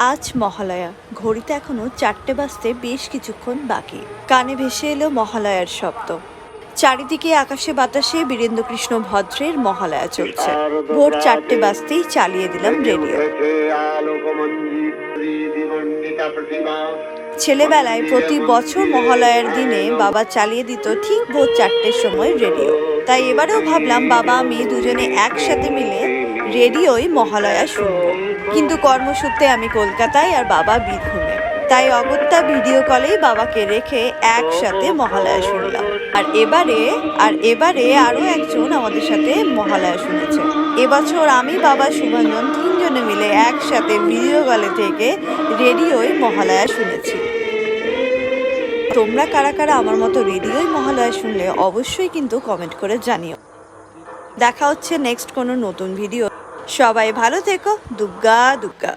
আজ মহালয়া, ঘড়িতে এখনো 4টে বাজতে বেশ কিছুক্ষণ বাকি। কানে ভেসে এলো মহালয়ার শব্দ। চারিদিকে আকাশে বাতাসে বীরেন্দ্রকৃষ্ণ ভদ্রের মহালয়া চলছে। ভোর 4টে বাজতেই চালিয়ে দিলাম রেডিও। ছেলেবেলায় প্রতি বছর মহালয়ার দিনে বাবা চালিয়ে দিত ঠিক ভোর 4টের সময় রেডিও। তাই এবারেও ভাবলাম বাবা আমি দুজনে একসাথে মিলে রেডিওই মহালয়া শুনবো। কিন্তু কর্মসূত্রে আমি কলকাতায় আর বাবা বীরভূমে, তাই অগত্যা ভিডিও কলেই বাবাকে রেখে একসাথে মহালয়া শুনলাম। আর এবারে আরো একজন আমাদের সাথে মহালয়া শুনেছে। এবছর আমি, বাবা, শুভাঞ্জন তিনজনে মিলে একসাথে ভিডিও কলে থেকে রেডিওই মহালয়া শুনেছি। তোমরা কারা কারা আমার মতো রেডিওই মহালয়া শুনলে অবশ্যই কিন্তু কমেন্ট করে জানিও। দেখা হচ্ছে নেক্সট কোনো নতুন ভিডিও। সবাই ভালো থেকো। দুগ্গা দুগ্গা।